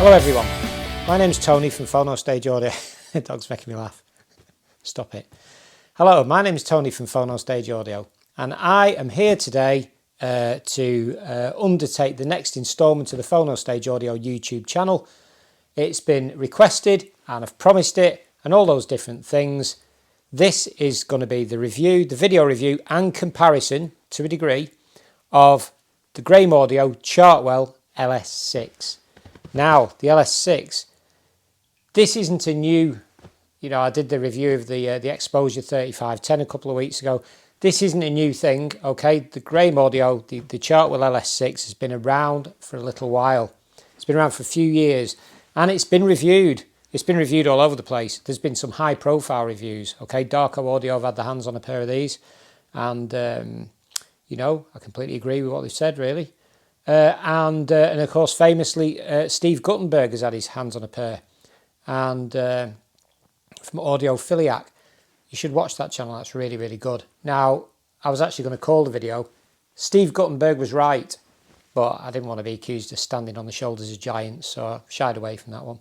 Hello everyone, my name's Tony from Phonostage Audio. The dog's making me laugh. Stop it. Hello, my name's Tony from Phonostage Audio, and I am here today to undertake the next instalment of the Phonostage Audio YouTube channel. It's been requested and I've promised it and all those different things. This is going to be the review, the video review and comparison to a degree of the Graham Audio Chartwell LS6. Now, the LS6, this isn't a new, I did the review of the Exposure 3510 a couple of weeks ago. This isn't a new thing, okay? The Graham Audio, the Chartwell LS6 has been around for a little while. It's been around for a few years and it's been reviewed. It's been reviewed all over the place. There's been some high profile reviews, okay? Darko Audio have had their hands on a pair of these and, I completely agree with what they've said, really. And of course, famously, Steve Guttenberg has had his hands on a pair. And from Audiophiliac, you should watch that channel. That's really, really good. Now, I was actually going to call the video, Steve Guttenberg was right, but I didn't want to be accused of standing on the shoulders of giants, so I shied away from that one.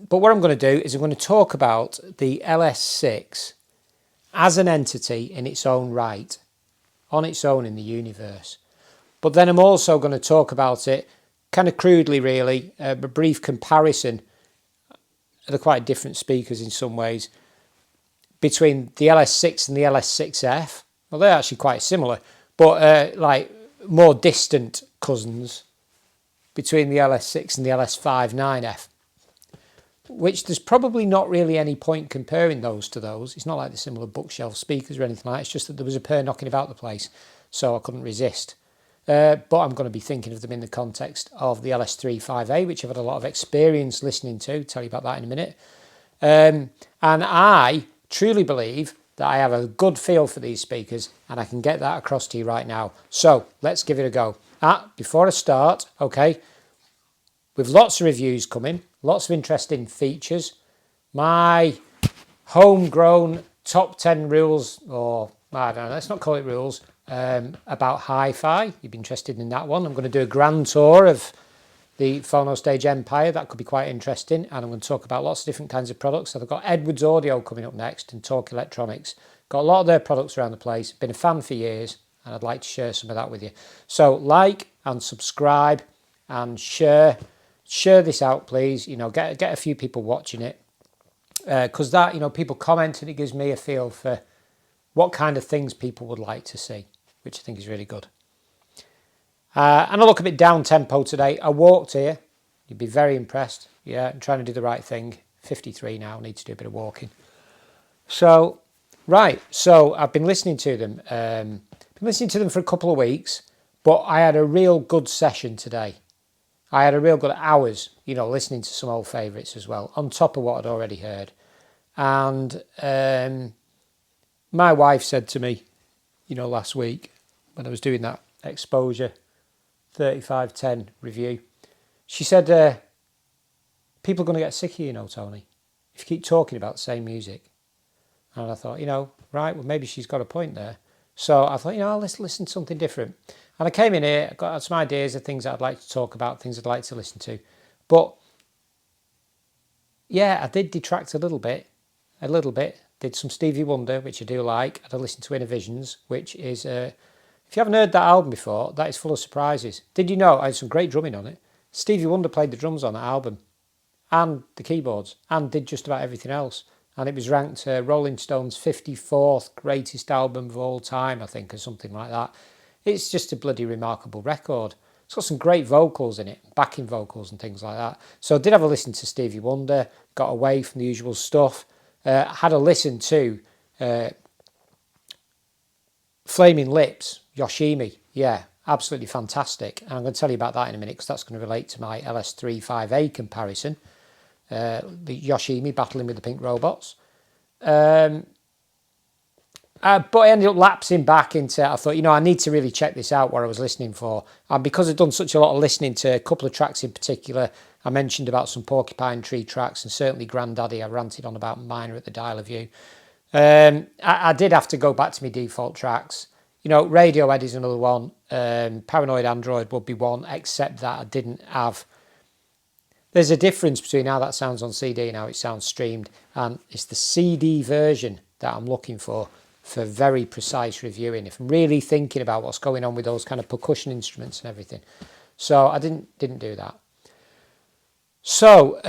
But what I'm going to do is I'm going to talk about the LS6 as an entity in its own right, on its own in the universe. But then I'm also going to talk about it kind of crudely, really, a brief comparison. They're quite different speakers in some ways between the LS6 and the LS6F. Well, they're actually quite similar, but like more distant cousins between the LS6 and the LS59F, which there's probably not really any point comparing those to those. It's not like they're similar bookshelf speakers or anything like that. It's just that there was a pair knocking about the place, so I couldn't resist. But I'm going to be thinking of them in the context of the LS35A, which I've had a lot of experience listening to. I'll tell you about that in a minute. And I truly believe that I have a good feel for these speakers and I can get that across to you right now. So let's give it a go. Before I start, okay, with lots of reviews coming, lots of interesting features, my homegrown top 10 rules, or I don't know, let's not call it rules, about hi-fi. You'd be interested in that one. I'm going to do a grand tour of the Phonostage Empire. That could be quite interesting. And I'm going to talk about lots of different kinds of products. So I've got Edwards Audio coming up next and Talk Electronics. Got a lot of their products around the place. Been a fan for years and I'd like to share some of that with you. So like and subscribe and share this out, please. Get a few people watching it. Because that, people comment and it gives me a feel for what kind of things people would like to see, which I think is really good. And I look a bit down tempo today. I walked here. You'd be very impressed. Yeah, I'm trying to do the right thing. 53 now, need to do a bit of walking. So, right. So I've been listening to them. For a couple of weeks, but I had a real good session today. I had a real good hours, listening to some old favourites as well, on top of what I'd already heard. And my wife said to me, last week when I was doing that Exposure 3510 review, she said, people are going to get sick of you, Tony, if you keep talking about the same music. And I thought, right, well, maybe she's got a point there. So I thought, let's listen to something different. And I came in here, I got some ideas of things that I'd like to talk about, things I'd like to listen to. But yeah, I did detract a little bit. Did some Stevie Wonder, which I do like. I listened to Inner Visions, which is, if you haven't heard that album before, that is full of surprises. Did you know I had some great drumming on it? Stevie Wonder played the drums on that album and the keyboards and did just about everything else. And it was ranked Rolling Stone's 54th greatest album of all time, I think, or something like that. It's just a bloody remarkable record. It's got some great vocals in it, backing vocals and things like that. So I did have a listen to Stevie Wonder, got away from the usual stuff. Had a listen to Flaming Lips, Yoshimi. Yeah, absolutely fantastic. And I'm going to tell you about that in a minute because that's going to relate to my LS35A comparison. The Yoshimi battling with the Pink Robots. But I ended up lapsing back into, I thought, I need to really check this out, what I was listening for. And because I've done such a lot of listening to a couple of tracks in particular, I mentioned about some Porcupine Tree tracks and certainly Grandaddy. I ranted on about Minor at the Dial of You. I did have to go back to my default tracks. Radiohead is another one. Paranoid Android would be one, except that I didn't have There's a difference between how that sounds on CD and how it sounds streamed, and it's the CD version that I'm looking for very precise reviewing, if I'm really thinking about what's going on with those kind of percussion instruments and everything. So I didn't do that. So,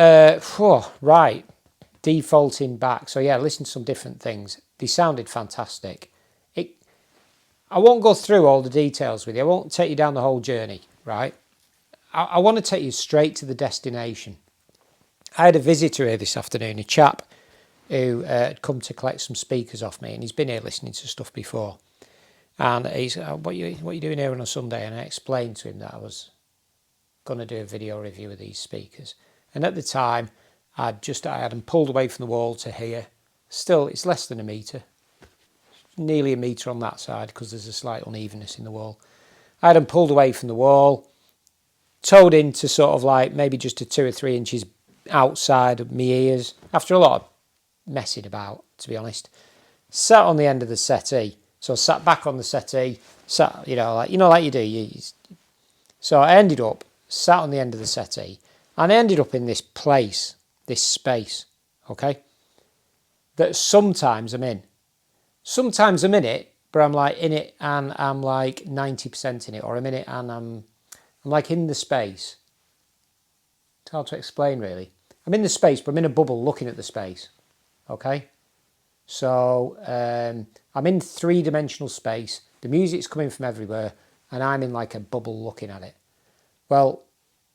right, defaulting back. So yeah, listen to some different things. They sounded fantastic. I won't go through all the details with you. I won't take you down the whole journey, right? I want to take you straight to the destination. I had a visitor here this afternoon, a chap who had come to collect some speakers off me, and he's been here listening to stuff before. And he's, what are you doing here on a Sunday? And I explained to him that I was going to do a video review of these speakers. And at the time, I had them pulled away from the wall to here. Still, it's less than a metre. Nearly a metre on that side because there's a slight unevenness in the wall. I had them pulled away from the wall, towed into sort of like maybe just a 2 or 3 inches outside of my ears after a lot of messing about, to be honest. Sat on the end of the settee. So I sat back on the settee, sat, like you do. So I ended up sat on the end of the settee, and I ended up in this place, this space, okay, that sometimes I'm in. Sometimes I'm in it, but I'm like in it and I'm like 90% in it, or I'm in it and I'm like in the space. It's hard to explain, really. I'm in the space, but I'm in a bubble looking at the space, okay? So I'm in 3-dimensional space. The music's coming from everywhere, and I'm in like a bubble looking at it. Well,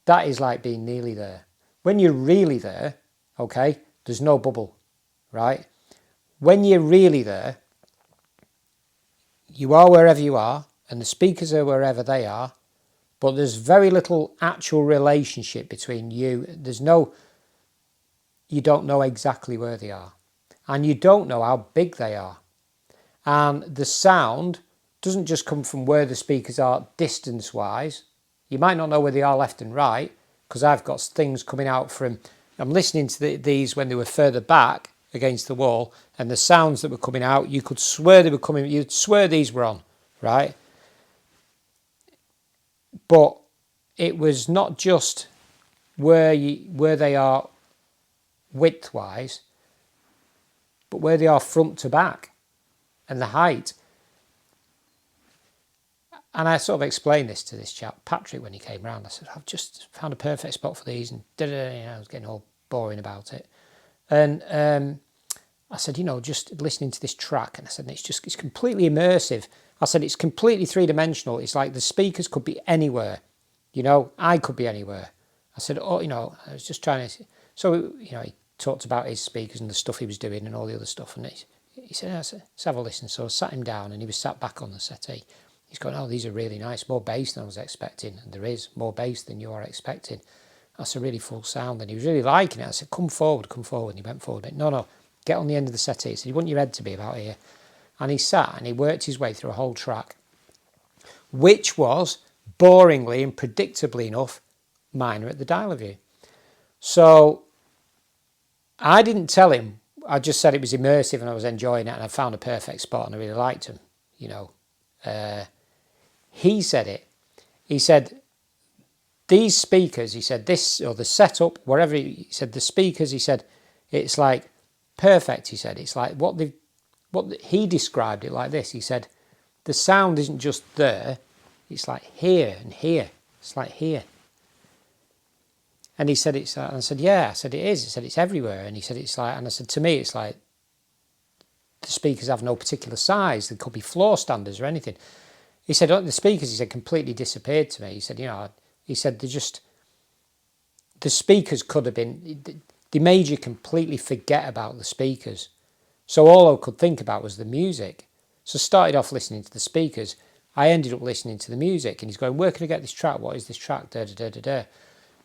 that is like being nearly there. When you're really there, okay, there's no bubble, right? When you're really there, you are wherever you are, and the speakers are wherever they are, but there's very little actual relationship between you. You don't know exactly where they are, and you don't know how big they are. And the sound doesn't just come from where the speakers are distance-wise. You might not know where they are left and right, because I've got things coming out from, I'm listening to these when they were further back against the wall, and the sounds that were coming out, you could swear they were coming, you'd swear these were on, right? But it was not just where they are width-wise, but where they are front to back and the height. And I sort of explained this to this chap, Patrick, when he came round. I said, I've just found a perfect spot for these, and I was getting all boring about it. And I said, just listening to this track, and I said, it's completely immersive. I said, it's completely 3-dimensional. It's like the speakers could be anywhere. I could be anywhere. I said, I was just trying to... So, he talked about his speakers and the stuff he was doing and all the other stuff. And he said, let's have a listen. So I sat him down, and he was sat back on the settee. He's going, oh, these are really nice, more bass than I was expecting. And there is more bass than you are expecting. That's a really full sound. And he was really liking it. I said, come forward. And he went forward. No, get on the end of the settee. He said, you want your head to be about here. And he sat and he worked his way through a whole track, which was, boringly and predictably enough, minor at the dial view. So I didn't tell him. I just said it was immersive and I was enjoying it, and I found a perfect spot and I really liked him, He said it. He said, these speakers, he said, this, or the setup, wherever, he said, the speakers, he said, it's like perfect, he said. It's like he described it like this. He said, the sound isn't just there, it's like here and here. It's like here. And he said, and I said, yeah. I said, it is. He said, it's everywhere. And he said, it's like, and I said, to me, it's like the speakers have no particular size. They could be floor standers or anything. He said, the speakers, he said, completely disappeared to me. He said, he said, the speakers could have been, they made you completely forget about the speakers. So all I could think about was the music. So I started off listening to the speakers. I ended up listening to the music, and he's going, where can I get this track? What is this track? Da, da, da, da, da.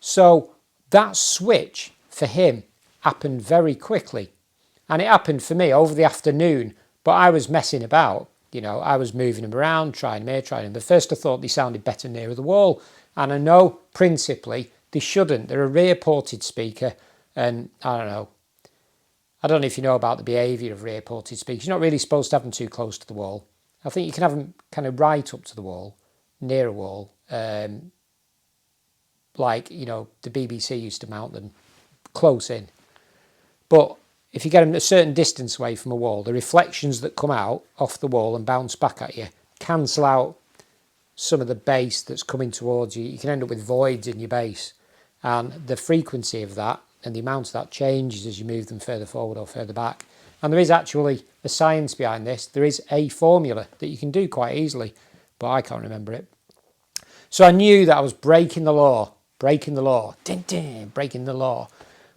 So that switch for him happened very quickly. And it happened for me over the afternoon, but I was messing about. I was moving them around, trying them here, trying them. But first I thought they sounded better nearer the wall. And I know, principally, they shouldn't. They're a rear-ported speaker, and I don't know if you know about the behaviour of rear-ported speakers. You're not really supposed to have them too close to the wall. I think you can have them kind of right up to the wall, near a wall, like like, you know, the BBC used to mount them close in. But if you get them a certain distance away from a wall, the reflections that come out off the wall and bounce back at you cancel out some of the bass that's coming towards you. You can end up with voids in your bass, and the frequency of that and the amount of that changes as you move them further forward or further back. And there is actually a science behind this. There is a formula that you can do quite easily, but I can't remember it. So I knew that I was breaking the law, breaking the law, breaking the law.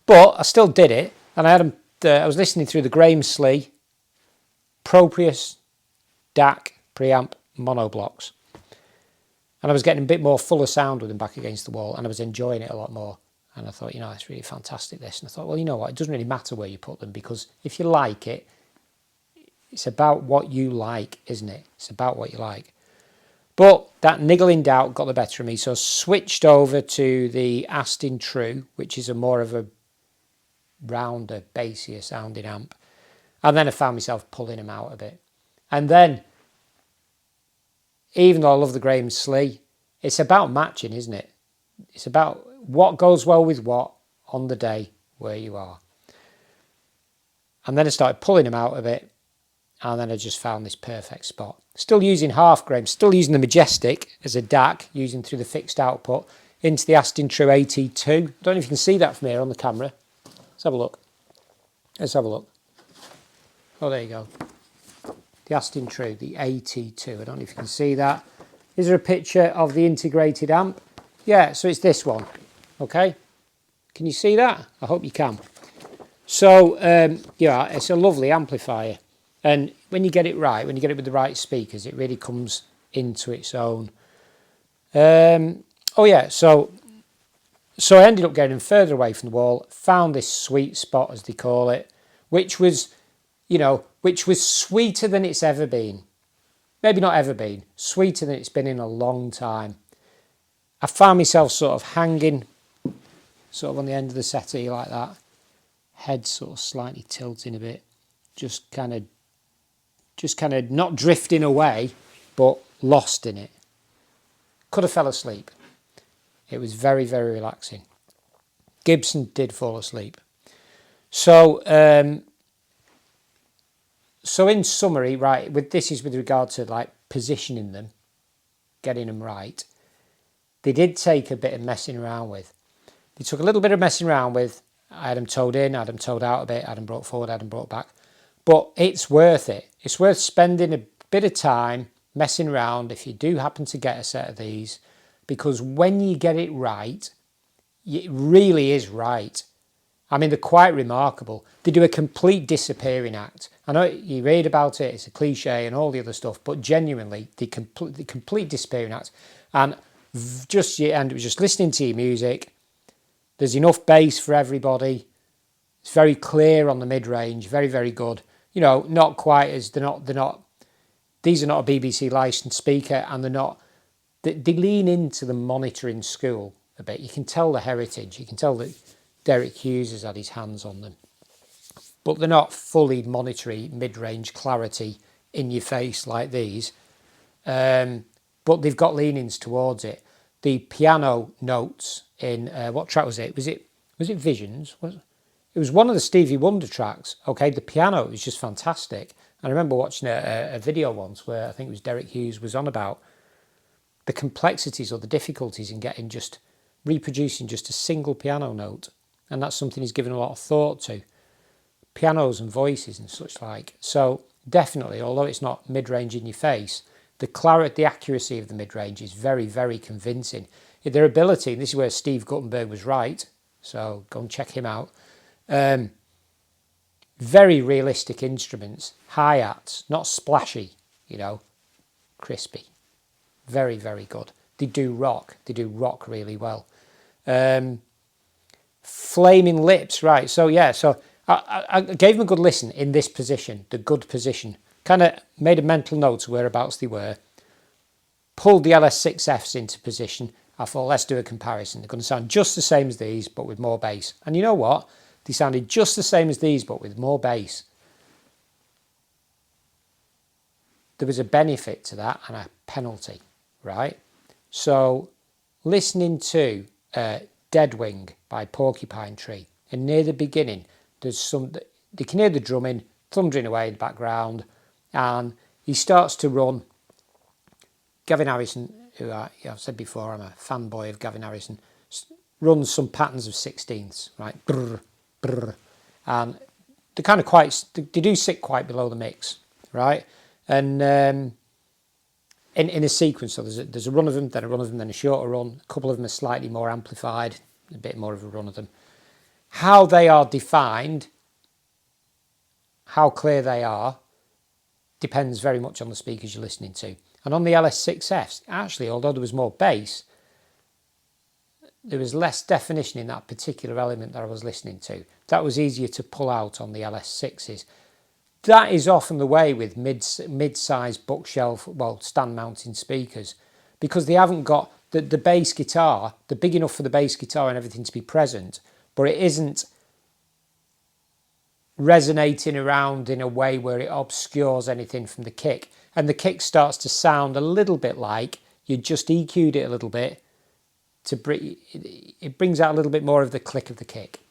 But I still did it, and I was listening through the Graham Slee Proprius DAC preamp mono blocks, and I was getting a bit more fuller sound with them back against the wall, and I was enjoying it a lot more. And I thought, you know, it's really fantastic, this. And I thought, well, you know what, it doesn't really matter where you put them, because if you like it, it's about what you like, isn't it? It's about what you like. But that niggling doubt got the better of me, so I switched over to the Aston True, which is a more of a rounder, bassier sounding amp. And then I found myself pulling them out a bit. And then, even though I love the Graham Slee, it's about matching, isn't it? It's about what goes well with what on the day where you are. And then I started pulling them out a bit, and then I just found this perfect spot. Still using half Graham, still using the Majestic as a DAC, using through the fixed output, into the Aston True AT2. I don't know if you can see that from here on the camera. Let's have a look. Let's have a look. Oh, there you go. The Aston True, the AT2. I don't know if you can see that. Is there a picture of the integrated amp? Yeah, so it's this one. Okay. Can you see that? I hope you can. So, yeah, it's a lovely amplifier. And when you get it right, when you get it with the right speakers, it really comes into its own. Oh, yeah, so I ended up getting further away from the wall, found this sweet spot, as they call it, which was, you know, which was sweeter than it's ever been. Maybe not ever been, sweeter than it's been in a long time. I found myself sort of hanging, sort of on the end of the settee like that. Head sort of slightly tilting a bit. Just kind of not drifting away, but lost in it. Could have fell asleep. It was very, very relaxing. Gibson did fall asleep. So in summary, right, this is with regard to like positioning them, getting them right. They did take a bit of messing around with. They took a little bit of messing around with. I had them towed in, I had them towed out a bit, I had them brought forward, I had them brought back. But it's worth it. It's worth spending a bit of time messing around if you do happen to get a set of these, because when you get it right, it really is right. I mean, they're quite remarkable. They do a complete disappearing act. I know you read about it, it's a cliche and all the other stuff, but genuinely, the complete disappearing act. And it was just listening to your music. There's enough bass for everybody. It's very clear on the mid-range, very, very good. You know, not quite as, these are not a BBC licensed speaker, and they lean into the monitoring school a bit. You can tell the heritage, you can tell that Derek Hughes has had his hands on them. But they're not fully monitory, mid-range clarity in your face like these. But they've got leanings towards it. The piano notes in, what track was it? Was it Visions? It was one of the Stevie Wonder tracks. Okay, the piano was just fantastic. And I remember watching a video once where I think it was Derek Hughes was on about the complexities or the difficulties in reproducing just a single piano note. And that's something he's given a lot of thought to. Pianos and voices and such like. So definitely, although it's not mid-range in your face, the clarity, the accuracy of the mid-range is very, very convincing. Their ability, and this is where Steve Guttenberg was right, so go and check him out. Very realistic instruments, hi-hats, not splashy, you know, crispy. Very, very good. They do rock really well. Flaming lips, right, so yeah, so I gave them a good listen in this position, the good position. Kind of made a mental note of whereabouts they were. Pulled the LS6Fs into position. I thought, let's do a comparison. They're going to sound just the same as these, but with more bass. And you know what? They sounded just the same as these, but with more bass. There was a benefit to that and a penalty, right? So listening to Deadwing by Porcupine Tree. And near the beginning, they can hear the drumming thundering away in the background, and he starts to run. Gavin Harrison, who I've said before, I'm a fanboy of Gavin Harrison, runs some patterns of sixteenths, right? Brr, brr. And they're kind of they do sit quite below the mix, right? And in a sequence, so there's a run of them, then a run of them, then a shorter run. A couple of them are slightly more amplified, a bit more of a run of them. How they are defined, how clear they are, depends very much on the speakers you're listening to. And on the LS6Fs, actually, although there was more bass, there was less definition in that particular element that I was listening to. That was easier to pull out on the LS6s. That is often the way with mid-sized bookshelf, well, stand-mounting speakers, because they haven't got the bass guitar. They're big enough for the bass guitar and everything to be present, but it isn't resonating around in a way where it obscures anything from the kick. And the kick starts to sound a little bit like you just EQ'd it a little bit it brings out a little bit more of the click of the kick,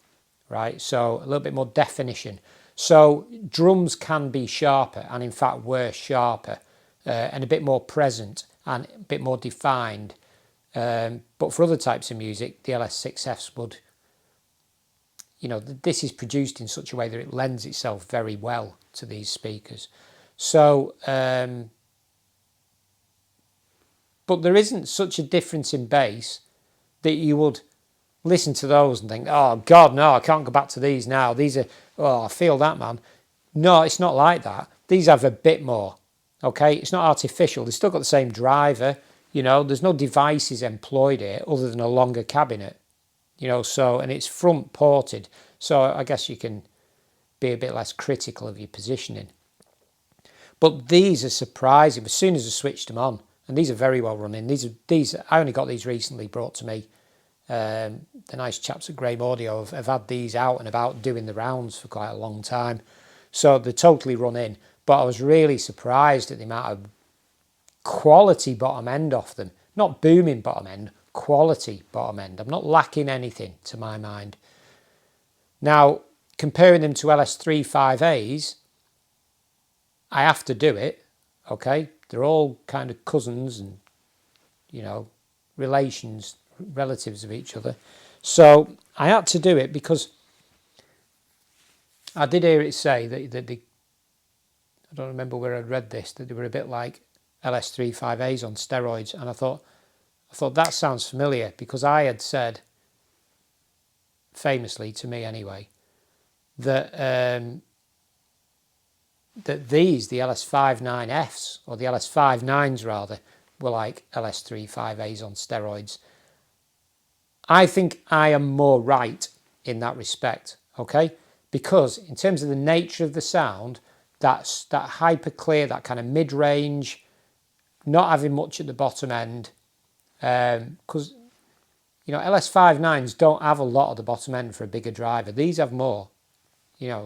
right? So a little bit more definition. So drums can be sharper, and in fact were sharper and a bit more present and a bit more defined. But for other types of music, the LS6Fs would, this is produced in such a way that it lends itself very well to these speakers. So, but there isn't such a difference in bass that you would listen to those and think, oh God, no, I can't go back to these now. These are, oh, I feel that, man. No, it's not like that. These have a bit more, okay? It's not artificial. They've still got the same driver, there's no devices employed here other than a longer cabinet, so, and it's front ported. So I guess you can be a bit less critical of your positioning. But these are surprising as soon as I switched them on. And these are very well running. These I only got these recently brought to me. The nice chaps at Graham Audio have had these out and about doing the rounds for quite a long time. So they're totally run in. But I was really surprised at the amount of quality bottom end off them. Not booming bottom end, quality bottom end. I'm not lacking anything to my mind. Now, comparing them to LS35As, I have to do it, okay? They're all kind of cousins and, relatives of each other. So I had to do it because I did hear it say that I don't remember where I'd read this, that they were a bit like LS35As on steroids. And I thought that sounds familiar, because I had said, famously to me anyway, that that these, the LS59Fs, or the LS59s rather, were like LS35As on steroids. I think I am more right in that respect, okay? Because in terms of the nature of the sound, that's that hyper clear, that kind of mid-range, not having much at the bottom end, because LS59s don't have a lot at the bottom end for a bigger driver. These have more,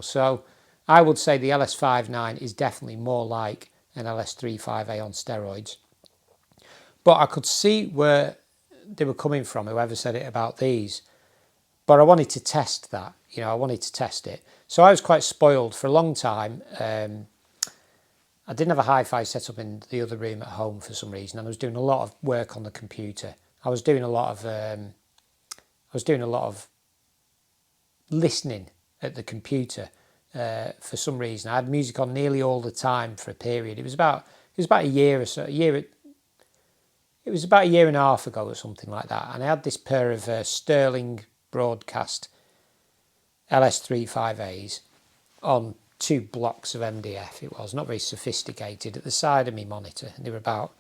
so I would say the LS59 is definitely more like an LS35A on steroids. But I could see where they were coming from, whoever said it about these. But I wanted to test that, I wanted to test it. So I was quite spoiled for a long time. I didn't have a hi-fi set up in the other room at home for some reason, and I was doing a lot of work on the computer. I was doing a lot of listening at the computer. For some reason, I had music on nearly all the time for a period. It was about a year or so. It was about a year and a half ago or something like that. And I had this pair of Sterling Broadcast LS35As on 2 blocks of MDF. It was not very sophisticated, at the side of my monitor, and they were about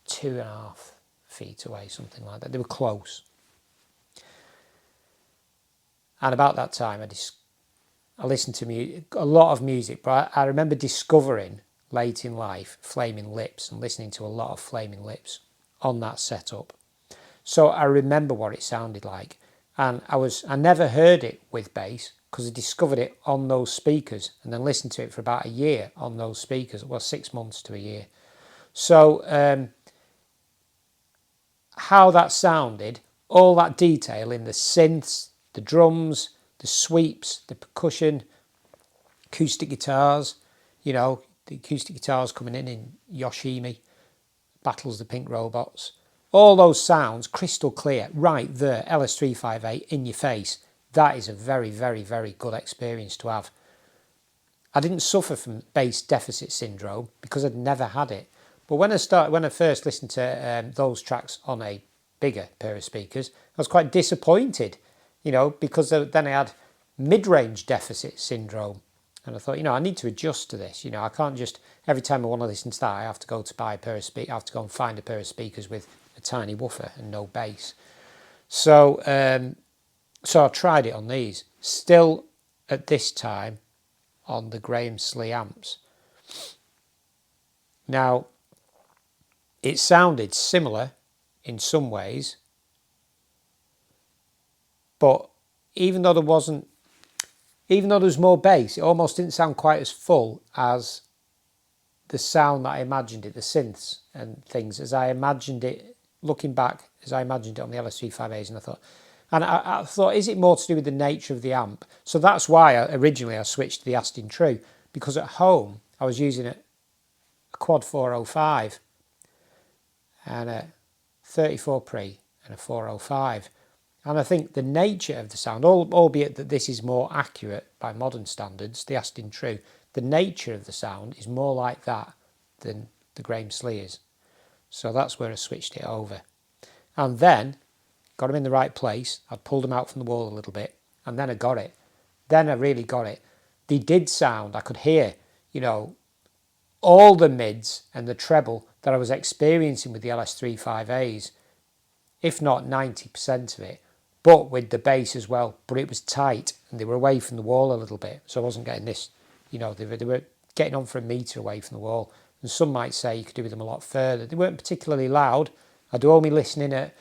2.5 feet away, something like that. They were close. And about that time, I listened to a lot of music, but I remember discovering late in life Flaming Lips and listening to a lot of Flaming Lips on that setup. So I remember what it sounded like, and I never heard it with bass because I discovered it on those speakers and then listened to it for about a year on those speakers. Well, 6 months to a year. So how that sounded all that detail in the synths, the drums, the sweeps, the percussion, acoustic guitars, you know, the acoustic guitars coming in Yoshimi, Battles the Pink Robots. All those sounds crystal clear right there, LS358 in your face. That is a very, very, very good experience to have. I didn't suffer from bass deficit syndrome because I'd never had it. But when I first listened to those tracks on a bigger pair of speakers, I was quite disappointed, you know, because then I had mid-range deficit syndrome. And I thought, you know, I need to adjust to this. You know, I can't just, every time I want to listen to that, I have to go to buy a pair of speakers. I have to go and find a pair of speakers with a tiny woofer and no bass. So, so I tried it on these. Still, at this time, on the Graham Slee amps. Now, it sounded similar in some ways, but even though there was more bass, it almost didn't sound quite as full as the sound that I imagined it, the synths and things, as I imagined it, looking back, as I imagined it on the LS358s, and I thought, is it more to do with the nature of the amp? So that's why originally I switched to the Aston True, because at home I was using a Quad 405 and a 34 pre and a 405. And I think the nature of the sound, albeit that this is more accurate by modern standards, the Aston True, the nature of the sound is more like that than the Graham Slee is. So that's where I switched it over. And then, got them in the right place, I'd pulled them out from the wall a little bit, and then I got it. Then I really got it. They did sound, I could hear, you know, all the mids and the treble that I was experiencing with the LS358s, if not 90% of it, but with the bass as well. But it was tight and they were away from the wall a little bit, so I wasn't getting this, you know, they were getting on for a metre away from the wall. And some might say you could do with them a lot further. They weren't particularly loud. I do only listening at,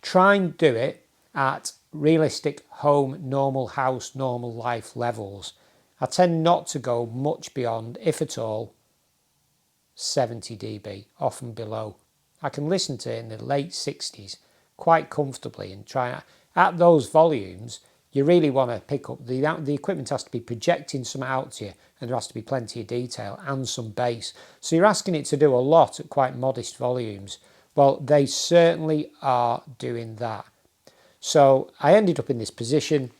try and do it at realistic home, normal house, normal life levels. I tend not to go much beyond, if at all, 70 dB, often below. I can listen to it in the late 60s quite comfortably and try. At those volumes, you really want to pick up, the equipment has to be projecting some out to you, and there has to be plenty of detail and some bass. So you're asking it to do a lot at quite modest volumes. Well, they certainly are doing that. So I ended up in this position,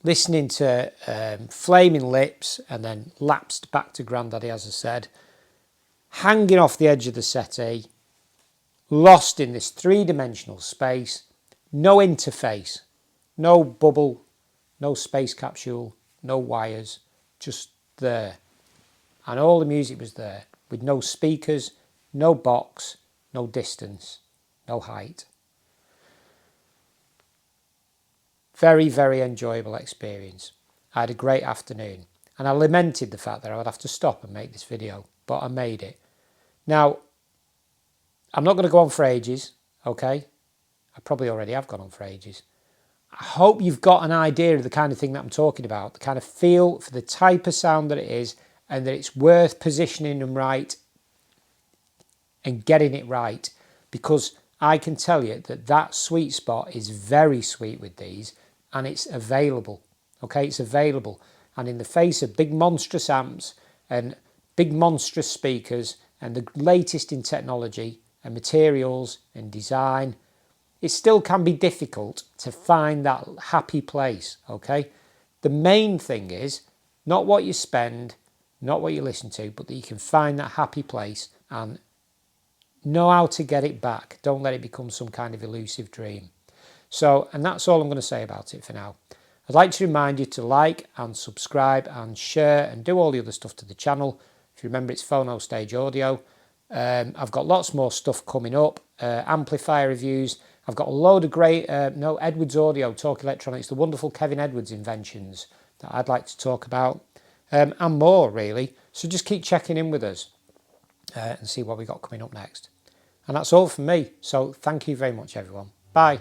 listening to Flaming Lips, and then lapsed back to Grandaddy, as I said, hanging off the edge of the settee, lost in this three-dimensional space, no interface, no bubble, no space capsule, no wires, just there. And all the music was there, with no speakers, no box, no distance, no height. Very, very enjoyable experience. I had a great afternoon, and I lamented the fact that I would have to stop and make this video, but I made it. Now, I'm not going to go on for ages, okay? I probably already have gone on for ages. I hope you've got an idea of the kind of thing that I'm talking about, the kind of feel for the type of sound that it is, and that it's worth positioning them right and getting it right, because I can tell you that that sweet spot is very sweet with these, and it's available, okay? It's available, and in the face of big monstrous amps and big monstrous speakers and the latest in technology and materials and design, it still can be difficult to find that happy place, okay? The main thing is not what you spend, not what you listen to, but that you can find that happy place and know how to get it back. Don't let it become some kind of elusive dream. So, and that's all I'm going to say about it for now. I'd like to remind you to like and subscribe and share and do all the other stuff to the channel. If you remember, it's Phonostage Audio. I've got lots more stuff coming up, amplifier reviews. I've got a load of great, Edwards Audio, Talk Electronics, the wonderful Kevin Edwards inventions that I'd like to talk about, and more really. So just keep checking in with us and see what we got coming up next. And that's all from me. So thank you very much, everyone. Bye.